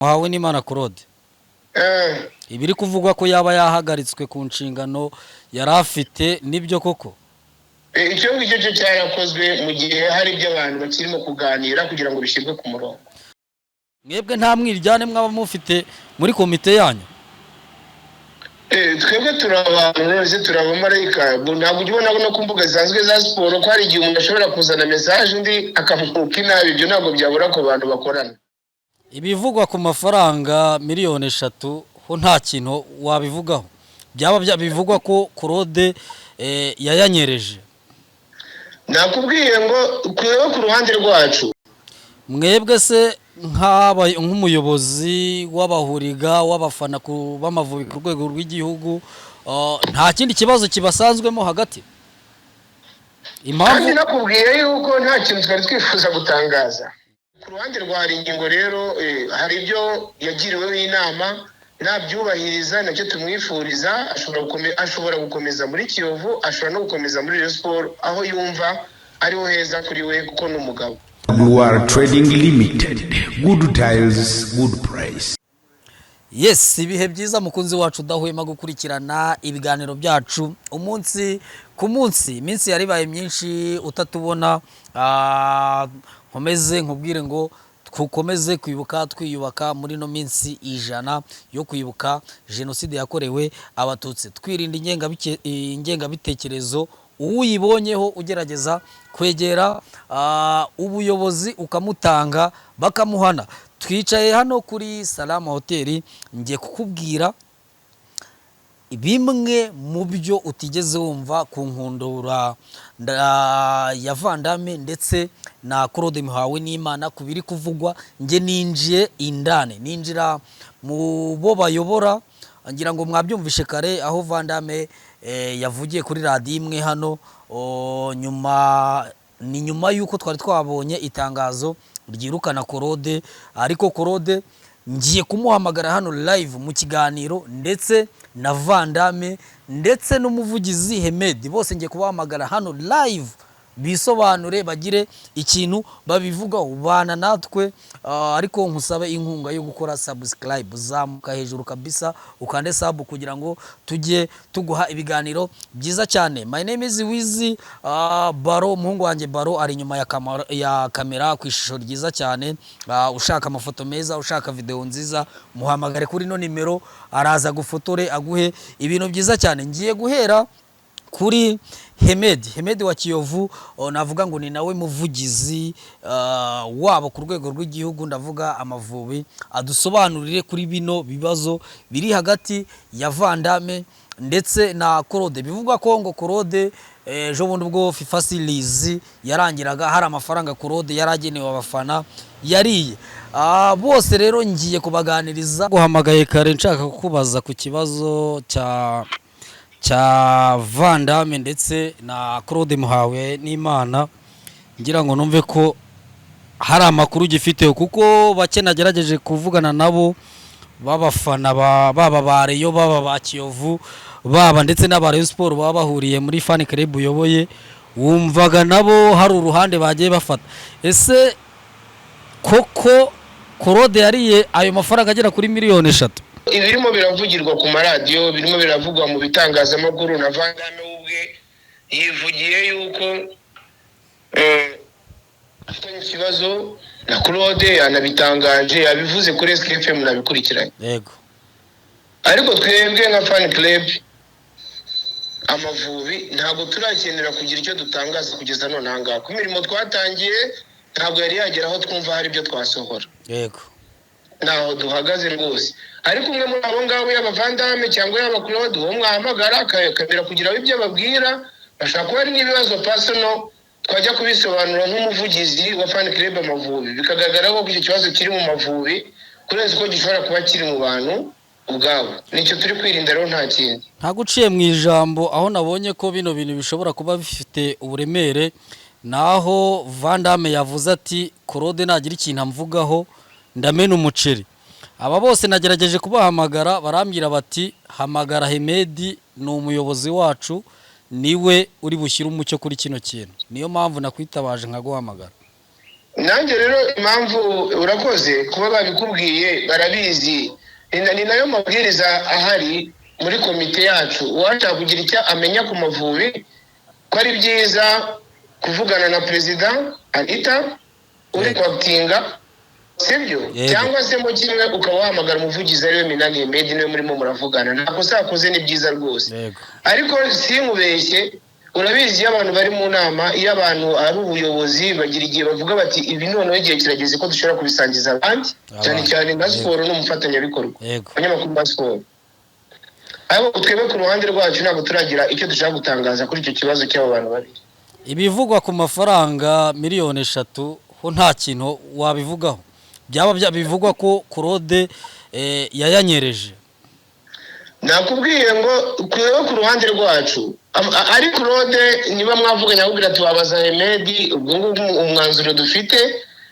Muhawe n'Imana Claude ibiri kuvugwa ko yaba yahagaritswe ku nshingano yari afite nibyo koko icyo ngicyo cyo cyarakozwe mu gihe hari ibyo abantu bakirimo kuganira kugira ngo bishyirwe ku murongo. Mwebwe nta mwiryane mwaba mufite muri komite yanyu? Twebwe turabamarayika ntabwo ubona no ku mbuga zisanzwe za siporo ko hari igihe umuntu ashobora kuzana message undi akamukuka inabi, ibyo ntabwo byabura ku bantu bakorana. Ibivugwa ku mafaranga miliyoni 3 ho nta kintu wabivugaho? Byaba bivugwa ko Claude yayanyereje? Nakubwiye ngo kureba ku ruhande rwacu. Mwebwe se nk'umuyobozi w'abahuriga w'abafana ku b'Amavubi ku rwego rw'igihugu nta kindi kibazo kibasanzwemo hagati? Impamvu nakubwiye yuko nta kintu twari twifuza gutangaza. Ku ruhande rwa ingingo rero hari ibyo yagiriweho inama nabyubahiriza, nacyo tumwifuriza. Ashobora gukomeza muri Kiyovu, ashobora no gukomeza muri Rayon Sport aho yumva ariho heza kuri we kuko n'umugabo. Gloire Trading Limited, good tiles, good price. Yes, ibihe byiza mukunzi wacu udahwema gukurikirana ibiganiro byacu umunsi ku munsi. Iminsi yaribaye myinshi utatubona, nkomeze nkubwire ngo twakomeze kwibuka twiyubaka muri no minsi 100 yo kwibuka genocide yakorewe abatutsi. Twirinda ingengabitekerezo uyibonyeho ugerageza kwegera ubuyobozi ukamutanga bakamuhana. Twicaye hano kuri Salama Hotel, ngiye kukubwira bimwe mu byo utigeze wumva ku nkundura ya Vandame ndetse na Claude Muhawe n'Imana kubiri kuvugwa. Nge ninjiye indane, ninjira mu bo bayobora, ngira ngo mwabyumvishe kare aho Vandame yavugiye kuri radio imwe hano nyuma yuko twari twabonye itangazo ryirukana Claude. Ariko Claude ngiye kumuhamagara hano live mu kiganiro, ndetse na Vandame ndetse n'umuvugizi Hemedi, bose ngiye kubahamagara hano live bisobanure bagire ikintu babivuga ubana natwe. Ariko nkusabe inkunga yo gukora subscribe, zamuka hejuru kabisa ukande sub kugira ngo tujye tuguha ibiganiro byiza cyane. My name is Wizi Baro, muhungu wanjye Baro ari nyuma ya kamera ku ishusho ryiza cyane. Ushaka amafoto meza, ushaka video nziza, muhamagare kuri no nimero, araza gufotore aguhe ibintu byiza cyane. Ngiye guhera kuri Hemedi wa Kiyovu, navuga ngo ni nawe muvugizi wabo ku rwego rw'igihugu, ndavuga Amavubi. Adusobanurire kuri bino bibazo biri hagati ya Vandame ndetse na Claude. Bivugwa ko ngo Claude ejo bundi ubwo FIFA series yarangiraga hari amafaranga Claude yaragenewe abafana yariye. Bose rero ngiye kubaganiriza. Guhamagaye kare nshaka kukubaza ku kibazo cha Vandame ndetse na Claude Muhawe n'Imana, ngira ngo numve ko hari amakuru gifite, kuko bake nagerageje kuvugana nabo babafana baba ba Rayon, baba ba Kiyovu, baba ndetse n'aba Rayon Sport baba bahuriye muri fan club uyoboye, wumvaga nabo hari uruhande bagiye bafata. Ese koko Claude yariye ayo mafaranga agera kuri miliyoni 3? Ibirimo biravugirwa ku maradiyo, birimo biravugwa mu bitangazamakuru, na Vandame ubwe yivugiye yuko afite ikibazo na Claude, anabitangaje, yabivuze kuri SKFM nabikurikiranye. Yego. Ariko twebwe nka fan club Amavubi ntabwo turakenera kugira icyo dutangaza kugeza none hanga. Ku mirimo twatangiye ntabwo yari yagera aho twumva hari ibyo twasohora. Yego. Naho duhagaze rwose. Ariko umwe muri abo ngabo y'abavandame cyangwa y'abaklode uwo mwahamagara akabira kugira ibyo babwira, bashaka kuba ari n'ibibazo personal, twajya kubisobanura nk'umuvugizi wa fan club Amavubi, bikagaragara ko iki kibazo kiri mu Mavubi kurenza ko gishobora kuba kiri mu bantu ubwabo. Nicyo turi kwirinda rero, nta kindi. Nta guciye mu ijambo, aho nabonye ko bino bintu bishobora kuba bifite uburemere, naho Vandame yavuze ati Claude nagira ikintu amvugaho ndamena umuceri. Aba bose nagerageje kubahamagara, barambwira bati hamagara Hemedi, ni umuyobozi wacu, niwe uri bushyira umucyo kuri kino kintu. Niyo mpamvu nakwitabaje nkaguhamagara. nanjye rero impamvu urakoze kuba babikubwiye barabizi, ni nayo mabwiriza ahari muri komite yacu. Uwashaka kugira icyo amenya ku Mavubi ko ari byiza kuvugana na perezida Anita uri kwakitinga, sibyo? Cyangwa se mu kimwe ukaba wahamagara umuvugizi ariwe Minani Hemedi niwe murimo muravugana, ntabwo sakoze ni byiza rwose. Ariko sinkubeshye, urabizi iyo abantu bari mu nama, iyo abantu ari ubuyobozi bagira igihe bavuga bati ibi noneho igihe kirageze ko dushobora kubisangiza abandi, cyane cyane nka siporo n'umufatanyabikorwa, abanyamakuru ba siporo. Ariko twebwe ku ruhande rwacu ntabwo turagira icyo dushaka gutangaza kuri icyo kibazo cy'abo bantu babiri. Ibivugwa ku mafaranga miliyoni 3 ho nta kintu wabivugaho? Byaba bivugwa ko Claude yayanyereje. Nakubwiye ngo ku ruhande rwacu ari Claude niba mwavuganya akubwira tubabaza Hemedi, ubwo ngubwo umwanzuro dufite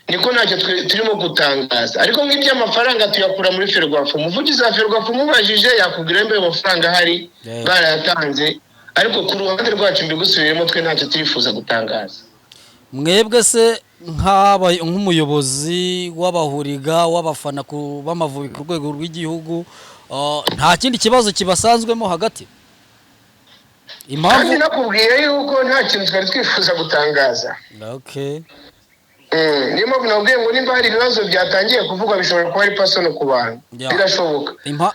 niko ntacyo turimo gutangaza. Ariko nk'iby'amafaranga tuyakura muri Ferwafa, umuvugizi wa Ferwafa umubajije yakubwira mbe amafaranga hari barayatanze. Ariko ku ruhande rwacu mbigusubiremo twe ntacyo turifuza gutangaza. Mwebwe se nk'umuyobozi w'abahuriga w'abafana ku b'Amavubi ku rwego rw'igihugu, nta kindi kibazo kibasanzwemo hagati? Kandi nakubwiye yuko nta kintu twari twifuza gutangaza. Okay. Niyo mpamvu nabwiye ngo nimba hari ibibazo byatangiye kuvugwa bishobora kuba ari personal ku bantu, birashoboka.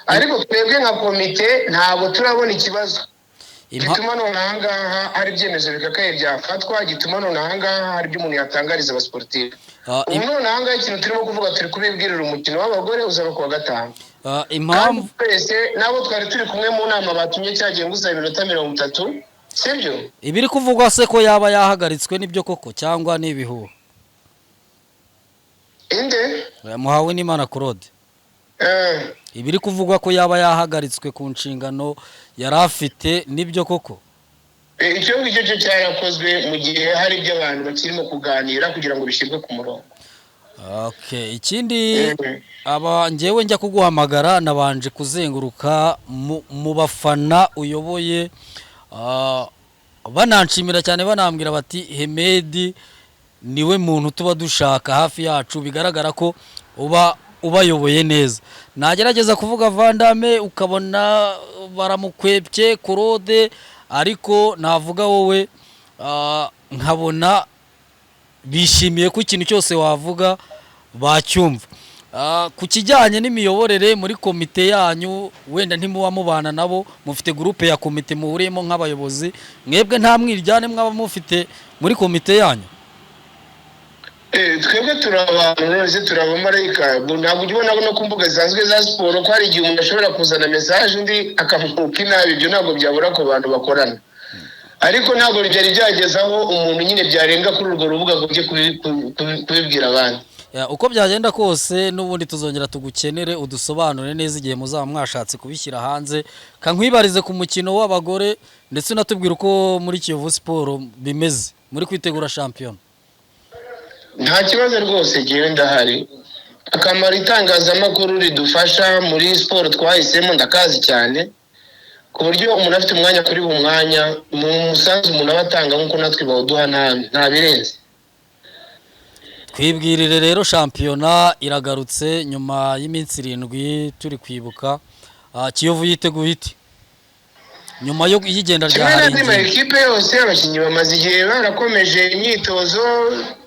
Ariko twebwe nka komite ntabwo turabona ikibazo gituma none ahangaha hari ibyemezo bikakaye byafatwa, gituma none ahangaha hari ibyo umuntu yatangariza abasportif. Ubu none ahangaha ikintu turimo kuvuga turi kubibwirira umukino w'abagore uzaba kuwa 5. Impamvu twese nabo twari turi kumwe mu nama batumye cyagiye nguza iminota 30, sibyo? Ibiri kuvugwa se ko yaba yahagaritswe nibyo koko cyangwa nibihuha? Inde? Muhawe n'Imana Claude. Ibiri kuvugwa ko yaba yahagaritswe ku nshingano yarafite nibyo koko? Icyo ngicyo cyo cyarakozwe mu gihe hari ibyo abantu bakirimo kuganira kugira ngo bishyirwe ku murongo. Okay, ikindi njyewe njya kuguhamagara nabanje kuzenguruka mu bafana uyoboye, bananshimira cyane banambwira bati Hemedi niwe muntu tuba dushaka hafi yacu, bigaragara ko ubayoboye neza. Nagerageza kuvuga Vandame ukabona baramukwepye Claude, ariko navuga wowe nkabona bishimiye ko ikintu cyose wavuga bacyumva. Ku kijyanye n'imiyoborere muri komite yanyu, wenda ntimuba mubana nabo, mufite groupe ya komite muhuriyemo nk'abayobozi, mwebwe nta mwiryane mwaba mufite muri komite yanyu? Twebwe turabamarayika, ntabwo ubona no ku mbuga zisanzwe za siporo ko hari igihe umuntu ashobora kuzana message undi akamukuka inabi, ibyo ntabwo byabura ku bantu bakorana. Ariko ntabwo byari byagezaho umuntu nyine byarenga kuri urwo rubuga ngo ujye kubibwira abandi. Uko byagenda kose n'ubundi tuzongera tugukenere udusobanure neza igihe muzaba mwashatse kubishyira hanze. Kankwibarize ku mukino w'abagore ndetse unatubwira uko muri Kiyovu Sport bimeze muri kwitegura shampiyona. Nta kibazo rwose gihe ndahari. Akamaro itangazamakuru ridufasha muri siporo twahisemo ndakazi cyane, ku buryo umuntu afite umwanya kuri uwo mwanya mu musanzu umuntu abatanga nkuko natwe bawuduha nta birenze. Twibwirire rero shampiyona iragarutse nyuma y'iminsi 7 turi kwibuka. Kiyovu yiteguye iti nyuma yo yigenda ryahari ekipe yose abakinnyi bamaze igihe barakomeje imyitozo.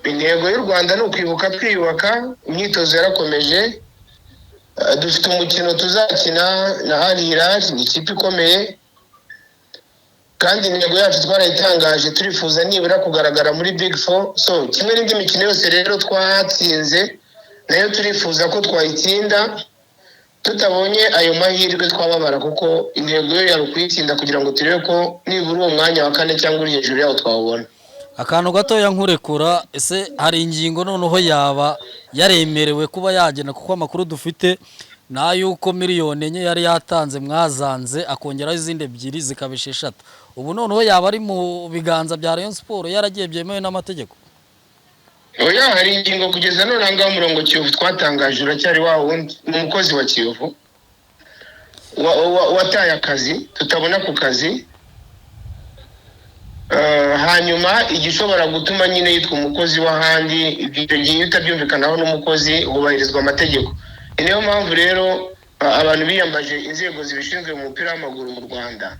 Intego y'u Rwanda no kwibuka twiyubaka, imyitozo yarakomeje. Dufite umukino tuzakina na Al Hilal, ni ikipe ikomeye kandi intego yacu twarayitangaje, turifuza nibura kugaragara muri Big 4. So kimwe n'indi mikino yose rero twatsinze nayo turifuza ko twayitsinda. Tutabonye ayo mahirwe twababara, kuko intego yo yari kwitsinda kugira ngo turebe ko nibura uwo mwanya wa 4 cyangwa uri hejuru yawo twawubona. Akantu gato yankurekura, ese hari ingingo noneho yaba yaremerewe kuba yagena, kuko amakuru dufite na yuko miliyoni 4 yari yatanze mwazanze akongeraho izindi 2 zikabisha 3. Ubu noneho yaba ari mu biganza bya Rayon Sport yaragiye byemewe n'amategeko? Oya, hari ingingo kugeza none anga umurongo Kiyovu twatangaje uracyari wa wundi n'umukozi wa Kiyovu wataye akazi, tutabona ku kazi. hanyuma igishobora gutuma nyine yitwa umukozi w'ahandi ibyo gihe utabyumvikanaho n'umukozi hubahirizwa amategeko. Niyo mpamvu rero abantu biyambaje inzego zibishinzwe mu mupira w'amaguru mu Rwanda.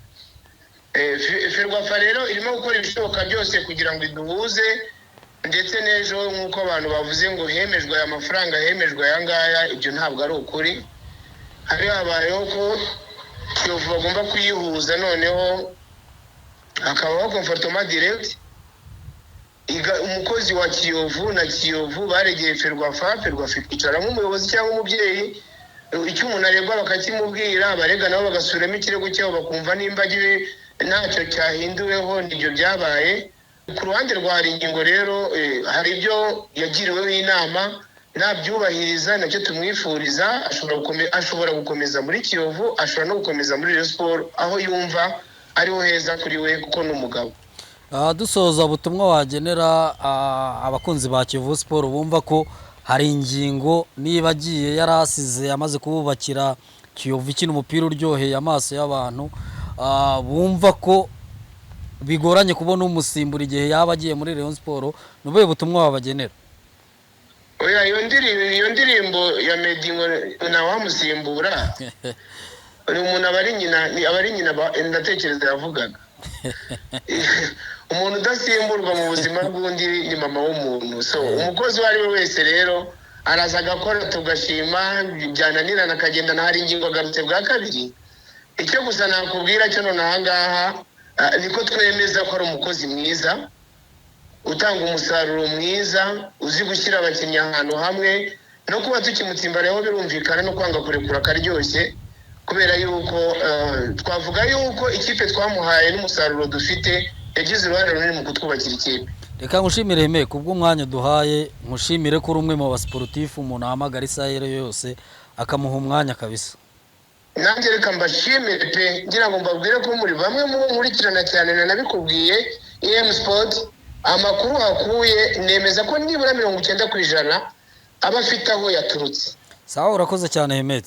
Ferwafa rero irimo gukora ibishoboka byose kugira ngo iduhuze, ndetse n'ejo nk'uko abantu bavuze ngo hemejwe aya mafaranga, hemejwe aya ngaya, ibyo ntabwo ari ukuri. Hari habayeho ko Kiyovu bagomba kuyihuza, noneho hakabaho comfortement direct. Umukozi wa Kiyovu na Kiyovu baregeye Ferwafa ikicara nk'umuyobozi cyangwa umubyeyi, icyo umuntu aregwa bakakimubwira, abarega nabo bagasuramo ikirego cyabo bakumva nimba ntacyo cyahinduweho. Nibyo byabaye. Ku ruhande rwa ingingo rero hari ibyo yagiriweho inama nabyubahiriza, nacyo tumwifuriza. Ashobora gukomeza muri Kiyovu, ashobora no gukomeza muri Rayon Sports aho yumva ariho heza kuri we kuko n'umugabo. Dusoza ubutumwa wagenera abakunzi ba Kiyovu Sport bumva ko hari ingingo niba agiye yarasize amaze kububakira Kiyovu ikina umupira uryoheye amaso y'abantu, bumva ko bigoranye kubona umusimbura igihe yaba agiye muri Rayon Sports, nubuye butumwa wabagenera? Oya, iyo ndirimbo ya Meddy na wamusimbura umuntu abari nyina ndatekereza yavugaga. Umuntu udasimburwa mu buzima bw'undi ni mama w'umuntu. So umukozi wari we wese rero araza agakora tugashima, byananirana akagendana. Hari ingingo agarutse bwa kabiri. Icyo gusa nakubwira cyo none ahangaha niko twemeza ko ari umukozi mwiza, utanga umusaruro mwiza, uzi gushyira abakinnyi ahantu hamwe, no kuba tukimutsimbaraho birumvikana, no kwanga kurekura karyoshye, kubera yuko twavuga yuko ikipe twamuhaye n'umusaruro dufite yagize uruhare runini mu kutwubakira ikipe. Reka ngushimire Aime kubw'umwanya duhaye, nkushimire ko uri umwe mu basportif umuntu ahamagara isaha yose akamuha umwanya kabisa. Nanjye reka mbashimire pe, ngira ngo mbabwire ko muri bamwe mu nkurikirana cyane, nabikubwiye EM Sport amakuru hakuye nemeza ko nibura 90% aba afite aho yaturutse. Sawa, urakoze cyane Aime.